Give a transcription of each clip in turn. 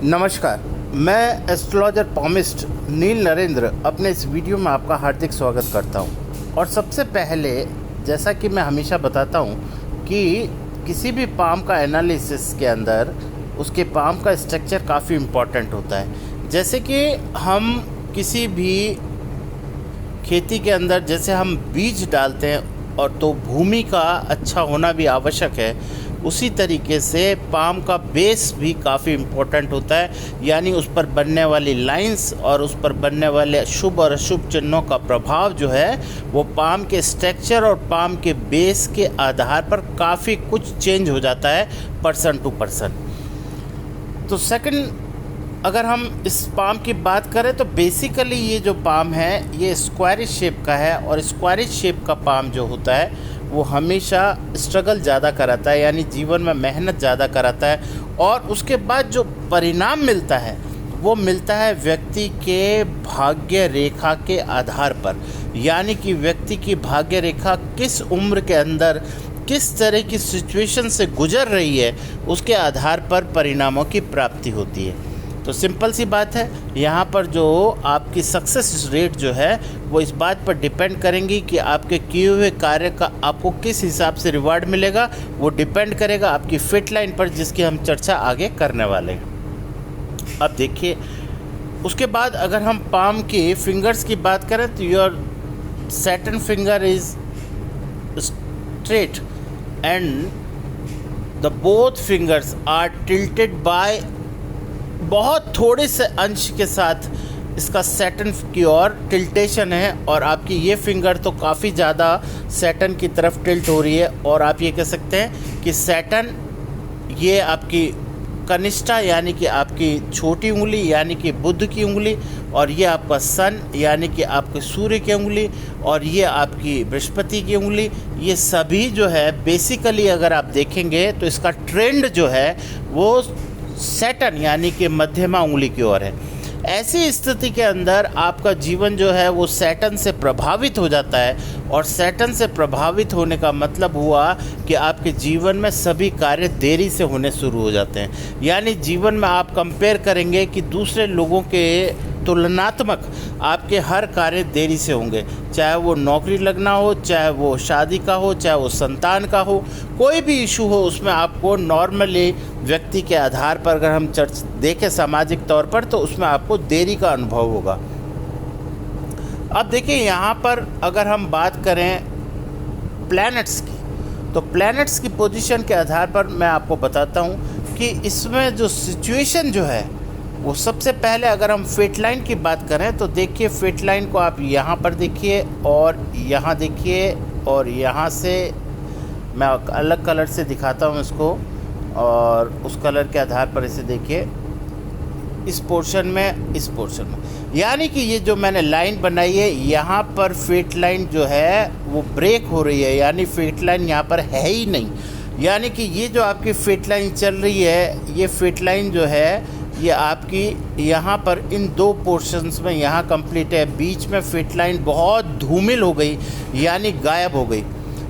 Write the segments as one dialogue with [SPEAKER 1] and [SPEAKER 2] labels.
[SPEAKER 1] नमस्कार, मैं एस्ट्रोलॉजर पॉमिस्ट नील नरेंद्र अपने इस वीडियो में आपका हार्दिक स्वागत करता हूं। और सबसे पहले, जैसा कि मैं हमेशा बताता हूं कि किसी भी पाम का एनालिसिस के अंदर उसके पाम का स्ट्रक्चर काफ़ी इम्पॉर्टेंट होता है। जैसे कि हम किसी भी खेती के अंदर जैसे हम बीज डालते हैं और तो भूमि का अच्छा होना भी आवश्यक है, उसी तरीके से पाम का बेस भी काफ़ी इम्पोर्टेंट होता है। यानी उस पर बनने वाली लाइंस और उस पर बनने वाले शुभ और अशुभ चिन्हों का प्रभाव जो है वो पाम के स्ट्रक्चर और पाम के बेस के आधार पर काफ़ी कुछ चेंज हो जाता है पर्सन टू पर्सन। तो सेकंड, अगर हम इस पाम की बात करें तो बेसिकली ये जो पाम है ये स्क्वायरिश शेप का है, और स्क्वायरिश शेप का पाम जो होता है वो हमेशा स्ट्रगल ज़्यादा कराता है, यानी जीवन में मेहनत ज़्यादा कराता है। और उसके बाद जो परिणाम मिलता है वो मिलता है व्यक्ति के भाग्य रेखा के आधार पर। यानी कि व्यक्ति की भाग्य रेखा किस उम्र के अंदर किस तरह की सिचुएशन से गुजर रही है, उसके आधार पर परिणामों की प्राप्ति होती है। तो सिंपल सी बात है, यहाँ पर जो आपकी सक्सेस रेट जो है वो इस बात पर डिपेंड करेंगी कि आपके किए हुए कार्य का आपको किस हिसाब से रिवार्ड मिलेगा। वो डिपेंड करेगा आपकी फिट लाइन पर, जिसकी हम चर्चा आगे करने वाले हैं। अब देखिए, उसके बाद अगर हम पाम के फिंगर्स की बात करें तो your Saturn finger is straight and the both fingers are tilted by, बहुत थोड़े से अंश के साथ इसका सैटर्न की ओर टिल्टेशन है, और आपकी ये फिंगर तो काफ़ी ज़्यादा सैटर्न की तरफ टिल्ट हो रही है। और आप ये कह सकते हैं कि सैटर्न ये आपकी कनिष्ठा यानी कि आपकी छोटी उंगली यानी कि बुध की उंगली, और ये आपका सन यानी कि आपके सूर्य की उंगली, और ये आपकी बृहस्पति की उंगली, ये सभी जो है बेसिकली अगर आप देखेंगे तो इसका ट्रेंड जो है वो सैटर्न यानी कि मध्यमा उंगली की ओर है। ऐसी स्थिति के अंदर आपका जीवन जो है वो सैटर्न से प्रभावित हो जाता है, और सैटर्न से प्रभावित होने का मतलब हुआ कि आपके जीवन में सभी कार्य देरी से होने शुरू हो जाते हैं। यानी जीवन में आप कंपेयर करेंगे कि दूसरे लोगों के तुलनात्मक आपके हर कार्य देरी से होंगे, चाहे वो नौकरी लगना हो, चाहे वो शादी का हो, चाहे वो संतान का हो, कोई भी इशू हो, उसमें आपको नॉर्मली व्यक्ति के आधार पर अगर हम चर्च देखें सामाजिक तौर पर, तो उसमें आपको देरी का अनुभव होगा। अब देखिए, यहाँ पर अगर हम बात करें प्लैनेट्स की, तो प्लैनेट्स की पोजीशन के आधार पर मैं आपको बताता हूँ कि इसमें जो सिचुएशन जो है वो सबसे पहले अगर हम फेट लाइन की बात करें तो देखिए, फेट लाइन को आप यहाँ पर देखिए और यहाँ देखिए, और यहाँ से मैं अलग कलर से दिखाता हूँ इसको, और उस कलर के आधार पर इसे देखिए इस पोर्शन में, इस पोर्शन में। यानी कि ये जो मैंने लाइन बनाई है यहाँ पर फेट लाइन जो है वो ब्रेक हो रही है, यानी फेट लाइन यहाँ पर है ही नहीं। यानी कि ये जो आपकी फेट लाइन चल रही है, ये फेट लाइन जो है ये आपकी यहाँ पर इन दो पोर्शंस में यहाँ कंप्लीट है, बीच में फिट लाइन बहुत धूमिल हो गई यानी गायब हो गई।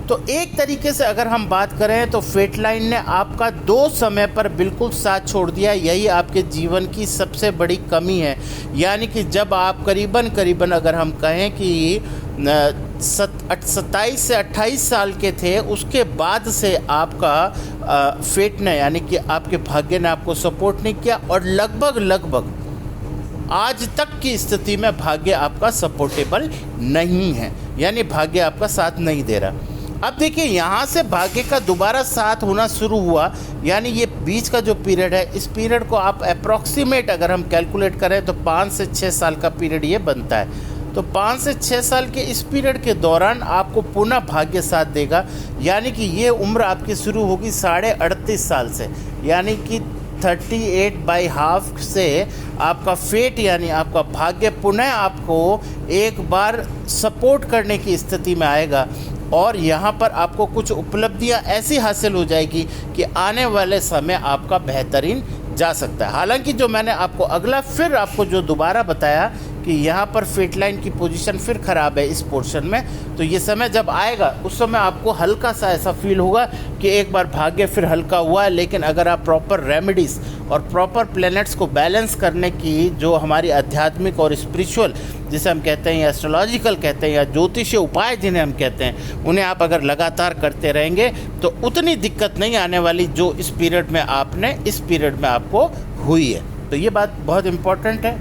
[SPEAKER 1] तो एक तरीके से अगर हम बात करें तो फेट लाइन ने आपका दो समय पर बिल्कुल साथ छोड़ दिया। यही आपके जीवन की सबसे बड़ी कमी है। यानी कि जब आप करीबन अगर हम कहें कि 27 से 28 साल के थे, उसके बाद से आपका फेट ने यानी कि आपके भाग्य ने आपको सपोर्ट नहीं किया, और लगभग आज तक की स्थिति में भाग्य आपका सपोर्टेबल नहीं है, यानी भाग्य आपका साथ नहीं दे रहा। अब देखिए, यहाँ से भाग्य का दोबारा साथ होना शुरू हुआ, यानी ये बीच का जो पीरियड है, इस पीरियड को आप अप्रॉक्सीमेट अगर हम कैलकुलेट करें तो 5 से 6 साल का पीरियड ये बनता है। तो 5 से 6 साल के इस पीरियड के दौरान आपको पुनः भाग्य साथ देगा। यानी कि ये उम्र आपकी शुरू होगी 38.5 साल से, यानी कि 38/2 से आपका फेट यानी आपका भाग्य पुनः आपको एक बार सपोर्ट करने की स्थिति में आएगा, और यहाँ पर आपको कुछ उपलब्धियाँ ऐसी हासिल हो जाएगी कि आने वाले समय आपका बेहतरीन जा सकता है। हालांकि जो मैंने आपको अगला फिर आपको जो दोबारा बताया कि कि यहाँ पर फेट लाइन की पोजीशन फिर ख़राब है इस पोर्शन में। तो ये समय जब आएगा उस समय आपको हल्का सा ऐसा फील होगा कि एक बार भाग्य फिर हल्का हुआ है। लेकिन अगर आप प्रॉपर रेमेडीज़ और प्रॉपर प्लैनेट्स को बैलेंस करने की जो हमारी आध्यात्मिक और स्पिरिचुअल जिसे हम कहते हैं या एस्ट्रोलॉजिकल कहते हैं या ज्योतिषीय उपाय जिन्हें हम कहते हैं, उन्हें आप अगर लगातार करते रहेंगे तो उतनी दिक्कत नहीं आने वाली जो इस पीरियड में आपको हुई है। तो ये बात बहुत इम्पोर्टेंट है,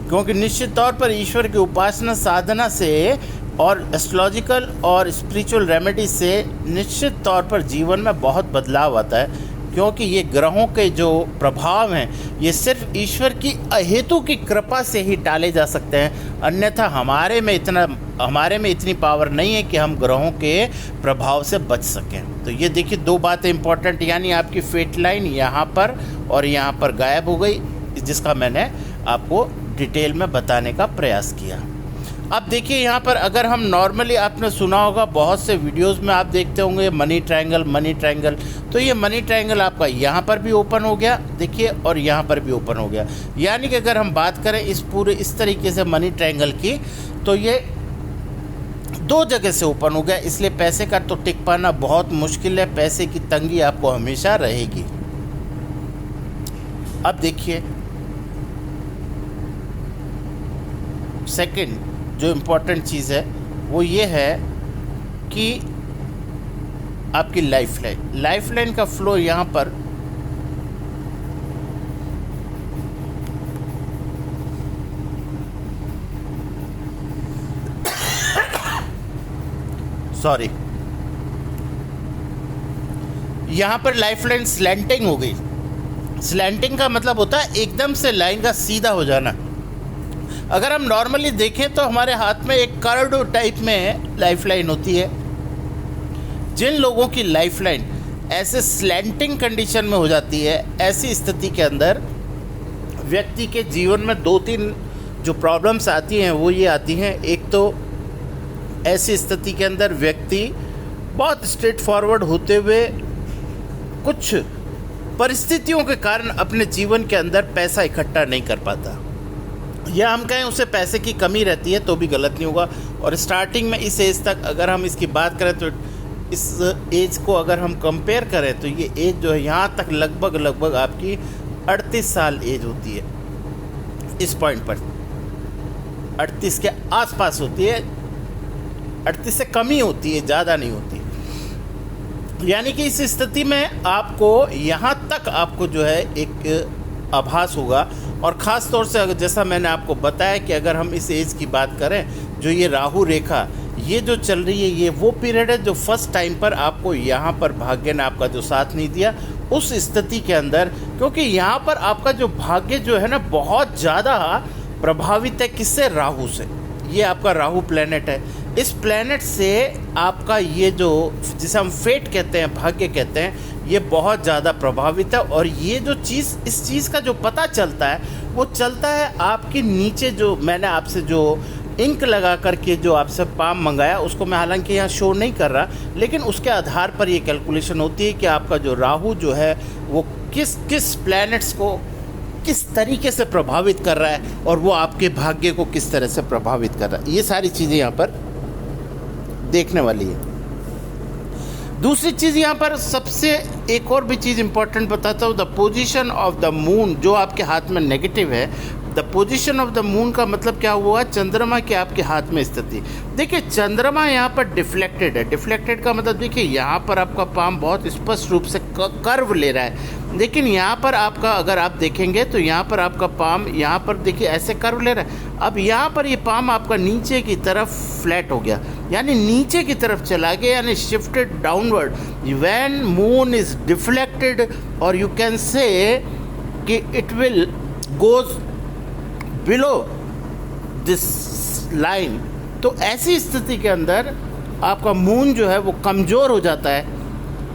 [SPEAKER 1] क्योंकि निश्चित तौर पर ईश्वर की उपासना साधना से और एस्ट्रोलॉजिकल और स्पिरिचुअल रेमेडी से निश्चित तौर पर जीवन में बहुत बदलाव आता है। क्योंकि ये ग्रहों के जो प्रभाव हैं ये सिर्फ ईश्वर की अहेतु की कृपा से ही टाले जा सकते हैं, अन्यथा हमारे में इतनी पावर नहीं है कि हम ग्रहों के प्रभाव से बच सकें। तो ये देखिए दो बातें इंपॉर्टेंट, यानी आपकी फेट लाइन यहाँ पर और यहाँ पर गायब हो गई, जिसका मैंने आपको डिटेल में बताने का प्रयास किया। अब देखिए यहाँ पर अगर हम नॉर्मली, आपने सुना होगा बहुत से वीडियोस में आप देखते होंगे मनी ट्रायंगल, तो ये मनी ट्रायंगल आपका यहाँ पर भी ओपन हो गया देखिए, और यहाँ पर भी ओपन हो गया। यानी कि अगर हम बात करें इस तरीके से मनी ट्रायंगल की, तो ये दो जगह से ओपन हो गया, इसलिए पैसे का तो टिक पाना बहुत मुश्किल है, पैसे की तंगी आपको हमेशा रहेगी। अब देखिए सेकंड जो इम्पोर्टेंट चीज़ है वो ये है कि आपकी लाइफ लाइन का फ्लो यहाँ पर यहाँ पर लाइफ लाइन स्लैंटिंग हो गई। स्लैंटिंग का मतलब होता है एकदम से लाइन का सीधा हो जाना। अगर हम नॉर्मली देखें तो हमारे हाथ में एक कर्व टाइप में लाइफ लाइन होती है। जिन लोगों की लाइफ लाइन ऐसे स्लैंटिंग कंडीशन में हो जाती है, ऐसी स्थिति के अंदर व्यक्ति के जीवन में दो तीन जो प्रॉब्लम्स आती हैं वो ये आती हैं। एक तो ऐसी स्थिति के अंदर व्यक्ति बहुत स्ट्रेट फॉरवर्ड होते हुए कुछ परिस्थितियों के कारण अपने जीवन के अंदर पैसा इकट्ठा नहीं कर पाता, या हम कहें उसे पैसे की कमी रहती है तो भी गलत नहीं होगा। और स्टार्टिंग में इस एज तक अगर हम इसकी बात करें तो इस एज को अगर हम कंपेयर करें तो ये एज जो है यहाँ तक लगभग आपकी 38 साल एज होती है। इस पॉइंट पर 38 के आसपास होती है, 38 से कम ही होती है, ज़्यादा नहीं होती। यानी कि इस स्थिति में आपको यहाँ तक आपको जो है एक आभास होगा। और ख़ास तौर से अगर जैसा मैंने आपको बताया कि अगर हम इस एज की बात करें, जो ये राहु रेखा ये जो चल रही है, ये वो पीरियड है जो फर्स्ट टाइम पर आपको यहाँ पर भाग्य ने आपका जो साथ नहीं दिया उस स्थिति के अंदर, क्योंकि यहाँ पर आपका जो भाग्य जो है ना बहुत ज़्यादा प्रभावित है। किससे? राहु से। ये आपका राहु प्लैनेट है। इस प्लैनेट से आपका ये जो जिसे हम फेट कहते हैं, भाग्य कहते हैं, ये बहुत ज़्यादा प्रभावित है। और ये जो चीज़, इस चीज़ का जो पता चलता है वो चलता है आपके नीचे, जो मैंने आपसे जो इंक लगा करके जो आपसे पाम मंगाया उसको मैं हालांकि यहाँ शो नहीं कर रहा, लेकिन उसके आधार पर ये कैलकुलेशन होती है कि आपका जो राहु जो है वो किस किस प्लैनेट्स को किस तरीके से प्रभावित कर रहा है और वो आपके भाग्य को किस तरह से प्रभावित कर रहा है। ये सारी चीज़ें यहाँ पर देखने वाली है। दूसरी चीज़ यहाँ पर सबसे एक और भी चीज़ इंपॉर्टेंट बताता हूँ, the position of the moon जो आपके हाथ में नेगेटिव है। The position of the moon का मतलब क्या हुआ? चंद्रमा के आपके हाथ में स्थिति। देखिए चंद्रमा यहाँ पर डिफ्लेक्टेड है। डिफ्लेक्टेड का मतलब देखिए यहाँ पर आपका पाम बहुत स्पष्ट रूप से कर्व ले रहा है, लेकिन यहाँ पर आपका अगर आप देखेंगे तो यहाँ पर आपका पाम यहाँ पर देखिए ऐसे कर्व ले रहा है। अब यहाँ पर ये पाम आपका नीचे की तरफ फ्लैट हो गया, यानी नीचे की तरफ चला गया, यानी shifted downward. When moon is deflected, और यू कैन से कि it will goes below this line. तो ऐसी स्थिति के अंदर आपका मून जो है वो कमज़ोर हो जाता है,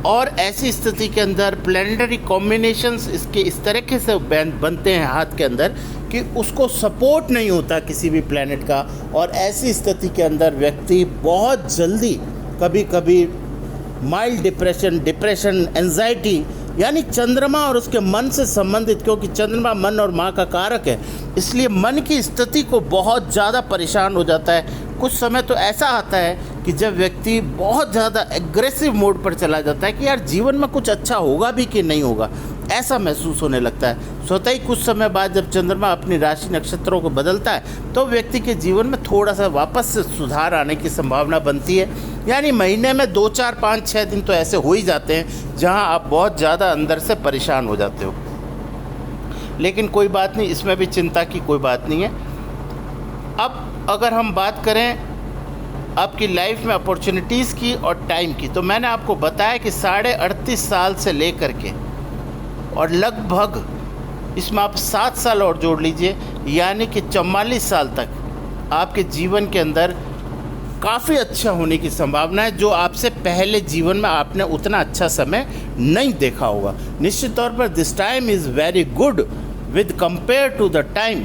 [SPEAKER 1] और ऐसी स्थिति के अंदर प्लैनेटरी कॉम्बिनेशंस इसके इस तरीके से बनते हैं हाथ के अंदर कि उसको सपोर्ट नहीं होता किसी भी प्लैनेट का। और ऐसी स्थिति के अंदर व्यक्ति बहुत जल्दी कभी कभी माइल्ड डिप्रेशन, एंजाइटी यानी चंद्रमा और उसके मन से संबंधित, क्योंकि चंद्रमा मन और माँ का कारक है, इसलिए मन की स्थिति को बहुत ज़्यादा परेशान हो जाता है। कुछ समय तो ऐसा आता है कि जब व्यक्ति बहुत ज़्यादा एग्रेसिव मोड पर चला जाता है कि यार जीवन में कुछ अच्छा होगा भी कि नहीं होगा, ऐसा महसूस होने लगता है। स्वतः ही कुछ समय बाद जब चंद्रमा अपनी राशि नक्षत्रों को बदलता है तो व्यक्ति के जीवन में थोड़ा सा वापस से सुधार आने की संभावना बनती है। यानी महीने में 2, 4, 5, 6 दिन तो ऐसे हो ही जाते हैं जहां आप बहुत ज़्यादा अंदर से परेशान हो जाते हो। लेकिन कोई बात नहीं, इसमें भी चिंता की कोई बात नहीं है। अब अगर हम बात करें आपकी लाइफ में अपॉर्चुनिटीज़ की और टाइम की, तो मैंने आपको बताया कि 38.5 साल से लेकर के और लगभग इसमें आप 7 साल और जोड़ लीजिए, यानी कि 44 साल तक आपके जीवन के अंदर काफ़ी अच्छा होने की संभावना है, जो आपसे पहले जीवन में आपने उतना अच्छा समय नहीं देखा होगा। निश्चित तौर पर this time is very good with compare to the time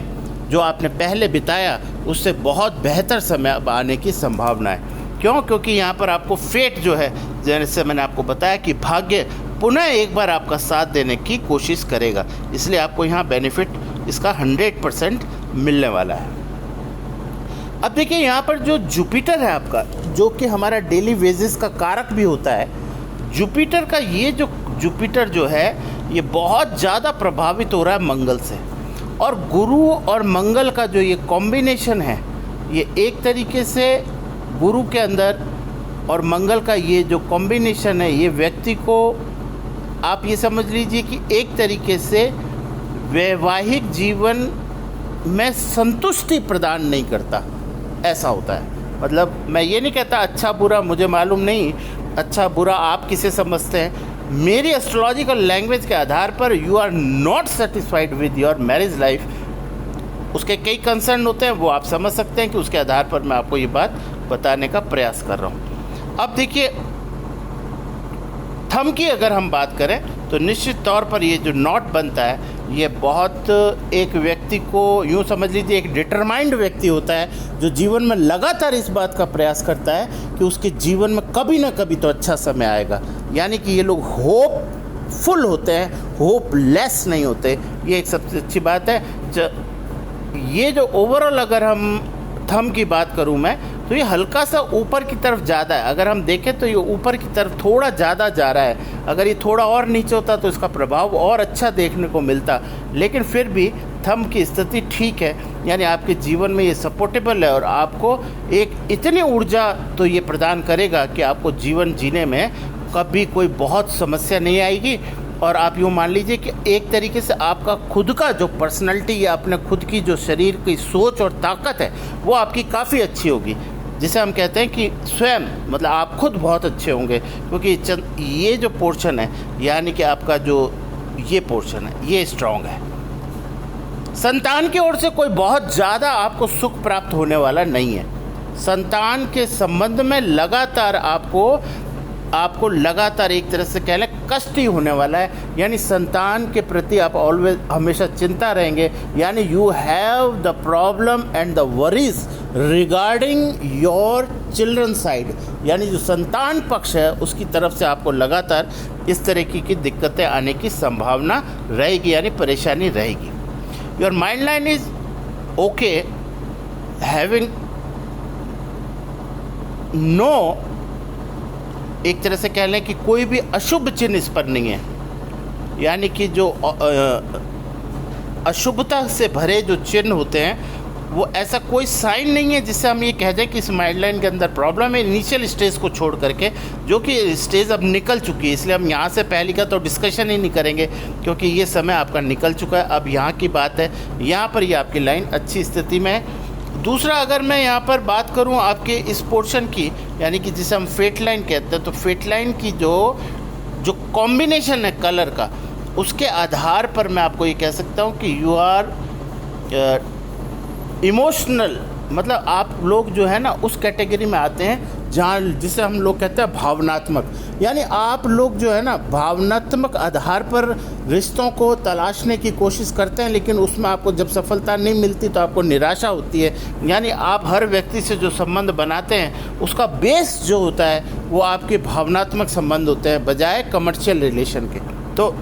[SPEAKER 1] जो आपने पहले बिताया, उससे बहुत बेहतर समय अब आने की संभावना है। क्यों? क्योंकि यहाँ पर आपको फेट जो है, जैसे मैंने आपको बताया कि भाग्य पुनः एक बार आपका साथ देने की कोशिश करेगा, इसलिए आपको यहाँ बेनिफिट इसका 100% मिलने वाला है। अब देखिए यहाँ पर जो जुपिटर है आपका, जो कि हमारा डेली वेजेस का कारक भी होता है, जुपिटर का ये जो जुपिटर जो है ये बहुत ज़्यादा प्रभावित हो रहा है मंगल से, और गुरु और मंगल का जो ये कॉम्बिनेशन है, ये एक तरीके से गुरु के अंदर और मंगल का ये जो कॉम्बिनेशन है, ये व्यक्ति को आप ये समझ लीजिए कि एक तरीके से वैवाहिक जीवन में संतुष्टि प्रदान नहीं करता, ऐसा होता है। मतलब मैं ये नहीं कहता अच्छा बुरा, मुझे मालूम नहीं अच्छा बुरा आप किसे समझते हैं। मेरी एस्ट्रोलॉजिकल लैंग्वेज के आधार पर you are not satisfied with your marriage life, उसके कई कंसर्न होते हैं, वो आप समझ सकते हैं कि उसके आधार पर मैं आपको ये बात बताने का प्रयास कर रहा हूँ। अब देखिए थंब की अगर हम बात करें तो निश्चित तौर पर ये जो नॉट बनता है, ये बहुत एक व्यक्ति को यूँ समझ लीजिए एक डिटरमाइंड व्यक्ति होता है, जो जीवन में लगातार इस बात का प्रयास करता है कि उसके जीवन में कभी ना कभी तो अच्छा समय आएगा। यानी कि ये लोग होपफुल होते हैं, होपलेस नहीं होते। ये एक सबसे अच्छी बात है। ये जो ओवरऑल अगर हम थंब की बात करूं मैं, तो ये हल्का सा ऊपर की तरफ ज़्यादा है। अगर हम देखें तो ये ऊपर की तरफ थोड़ा ज़्यादा जा रहा है। अगर ये थोड़ा और नीचे होता तो इसका प्रभाव और अच्छा देखने को मिलता, लेकिन फिर भी थंब की स्थिति ठीक है। यानी आपके जीवन में ये सपोर्टेबल है और आपको एक इतनी ऊर्जा तो ये प्रदान करेगा कि आपको जीवन जीने में कभी कोई बहुत समस्या नहीं आएगी। और आप यूँ मान लीजिए कि एक तरीके से आपका खुद का जो पर्सनैलिटी या अपने खुद की जो शरीर की सोच और ताकत है वो आपकी काफ़ी अच्छी होगी, जिसे हम कहते हैं कि स्वयं मतलब आप खुद बहुत अच्छे होंगे। क्योंकि ये जो पोर्शन है, यानी कि आपका जो ये पोर्शन है, ये स्ट्रॉन्ग है। संतान की ओर से कोई बहुत ज़्यादा आपको सुख प्राप्त होने वाला नहीं है। संतान के संबंध में लगातार आपको लगातार एक तरह से कह लें कष्ट ही होने वाला है। यानी संतान के प्रति आप ऑलवेज हमेशा चिंता रहेंगे। यानी you have the problem and the worries regarding your children side, यानी जो संतान पक्ष है उसकी तरफ से आपको लगातार इस तरह की दिक्कतें आने की संभावना रहेगी, यानी परेशानी रहेगी। Your mind line is okay, having no, एक तरह से कह लें कि कोई भी अशुभ चिन्ह इस पर नहीं है। यानी कि जो अशुभता से भरे जो चिन्ह होते हैं वो ऐसा कोई साइन नहीं है जिससे हम ये कह दें कि इस माइंड लाइन के अंदर प्रॉब्लम है। इनिशियल स्टेज को छोड़ करके, जो कि स्टेज अब निकल चुकी है, इसलिए हम यहाँ से पहले का तो डिस्कशन ही नहीं करेंगे क्योंकि ये समय आपका निकल चुका है। अब यहाँ की बात है, यहाँ पर ये आपकी लाइन अच्छी स्थिति में है। दूसरा, अगर मैं यहाँ पर बात करूँ आपके इस पोर्शन की, यानी कि जिसे हम फेट लाइन कहते हैं, तो फेट लाइन की जो कॉम्बिनेशन है कलर का, उसके आधार पर मैं आपको ये कह सकता हूँ कि यू आर इमोशनल, मतलब आप लोग जो है ना उस कैटेगरी में आते हैं जहाँ जिसे हम लोग कहते हैं भावनात्मक। यानी आप लोग जो है ना भावनात्मक आधार पर रिश्तों को तलाशने की कोशिश करते हैं, लेकिन उसमें आपको जब सफलता नहीं मिलती तो आपको निराशा होती है। यानी आप हर व्यक्ति से जो संबंध बनाते हैं उसका बेस जो होता है वो आपके भावनात्मक संबंध होते हैं बजाय कमर्शियल रिलेशन के। तो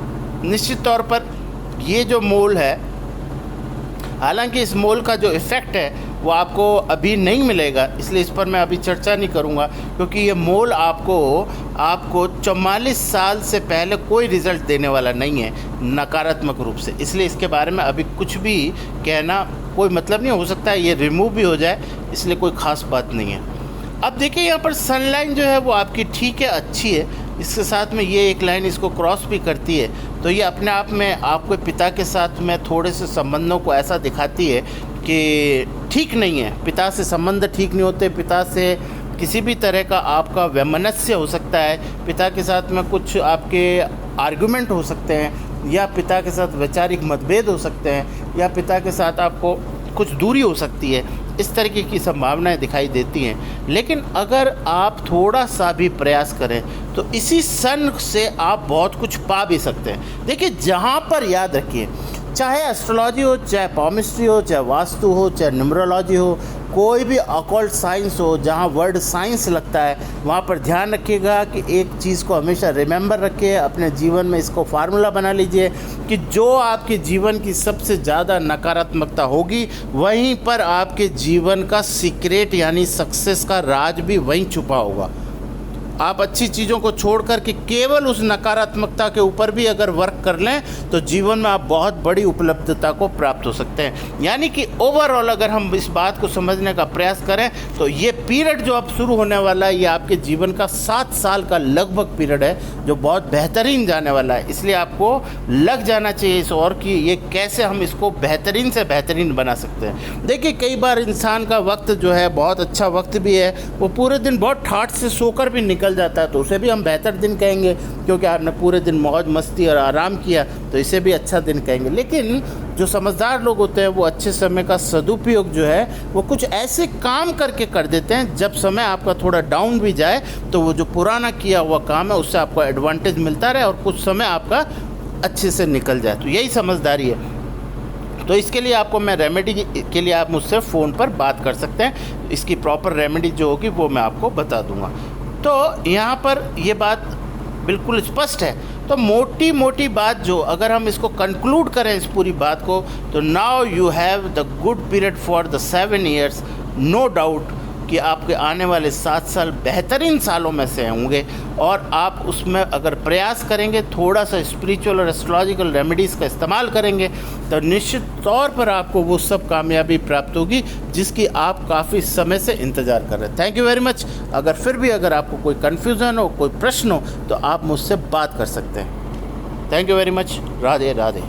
[SPEAKER 1] निश्चित तौर पर ये जो मोल है, हालांकि इस मोल का जो इफ़ेक्ट है वो आपको अभी नहीं मिलेगा, इसलिए इस पर मैं अभी चर्चा नहीं करूंगा, क्योंकि ये मोल आपको 44 साल से पहले कोई रिज़ल्ट देने वाला नहीं है नकारात्मक रूप से, इसलिए इसके बारे में अभी कुछ भी कहना कोई मतलब नहीं। हो सकता है ये रिमूव भी हो जाए, इसलिए कोई ख़ास बात नहीं है। अब देखिए यहाँ पर सनलाइन जो है वो आपकी ठीक है, अच्छी है, इसके साथ में ये एक लाइन इसको क्रॉस भी करती है, तो ये अपने आप में आपके पिता के साथ में थोड़े से संबंधों को ऐसा दिखाती है कि ठीक नहीं है, पिता से संबंध ठीक नहीं होते, पिता से किसी भी तरह का आपका वैमनस्य हो सकता है, पिता के साथ में कुछ आपके आर्गुमेंट हो सकते हैं, या पिता के साथ वैचारिक मतभेद हो सकते हैं, या पिता के साथ आपको कुछ दूरी हो सकती है, इस तरीके की संभावनाएं दिखाई देती हैं। लेकिन अगर आप थोड़ा सा भी प्रयास करें तो इसी सन से आप बहुत कुछ पा भी सकते हैं। देखिए, जहाँ पर याद रखिए, चाहे एस्ट्रोलॉजी हो, चाहे पॉमिस्ट्री हो, चाहे वास्तु हो, चाहे न्यूमरोलॉजी हो, कोई भी ऑकल्ट साइंस हो, जहाँ वर्ड साइंस लगता है, वहाँ पर ध्यान रखिएगा कि एक चीज़ को हमेशा रिमेंबर रखिए, अपने जीवन में इसको फार्मूला बना लीजिए कि जो आपके जीवन की सबसे ज़्यादा नकारात्मकता होगी, वहीं पर आपके जीवन का सीक्रेट यानी सक्सेस का राज भी वहीं छुपा होगा। आप अच्छी चीज़ों को छोड़ कर के केवल उस नकारात्मकता के ऊपर भी अगर वर्क कर लें तो जीवन में आप बहुत बड़ी उपलब्धता को प्राप्त हो सकते हैं। यानी कि ओवरऑल अगर हम इस बात को समझने का प्रयास करें तो ये पीरियड जो अब शुरू होने वाला है, ये आपके जीवन का 7 साल का लगभग पीरियड है, जो बहुत बेहतरीन जाने वाला है। इसलिए आपको लग जाना चाहिए इस और कि ये कैसे हम इसको बेहतरीन से बेहतरीन बना सकते हैं। देखिए, कई बार इंसान का वक्त जो है बहुत अच्छा वक्त भी है, वो पूरे दिन बहुत ठाठ से सोकर भी निकल जाता है, तो उसे भी हम बेहतर दिन कहेंगे, क्योंकि आपने पूरे दिन मौज मस्ती और आराम किया, तो इसे भी अच्छा दिन कहेंगे। लेकिन जो समझदार लोग होते हैं वो अच्छे समय का सदुपयोग जो है वो कुछ ऐसे काम करके कर देते हैं, जब समय आपका थोड़ा डाउन भी जाए तो वो जो पुराना किया हुआ काम है उससे आपको एडवांटेज मिलता रहे और कुछ समय आपका अच्छे से निकल जाए। तो यही समझदारी है। तो इसके लिए आपको मैं रेमेडी के लिए आप मुझसे फ़ोन पर बात कर सकते हैं, इसकी प्रॉपर रेमेडी जो होगी वो मैं आपको बता दूंगा। तो यहाँ पर ये बात बिल्कुल स्पष्ट है। तो मोटी मोटी बात जो अगर हम इसको कंक्लूड करें इस पूरी बात को, तो now you have the good period for the 7 years। No doubt कि आपके आने वाले 7 साल बेहतरीन सालों में से होंगे, और आप उसमें अगर प्रयास करेंगे, थोड़ा सा स्पिरिचुअल और एस्ट्रोलॉजिकल रेमेडीज़ का इस्तेमाल करेंगे, तो निश्चित तौर पर आपको वो सब कामयाबी प्राप्त होगी जिसकी आप काफ़ी समय से इंतज़ार कर रहे हैं। Thank you very much. अगर फिर भी अगर आपको कोई कन्फ्यूज़न हो, कोई प्रश्न हो, तो आप मुझसे बात कर सकते हैं। Thank you very much. Radhe Radhe.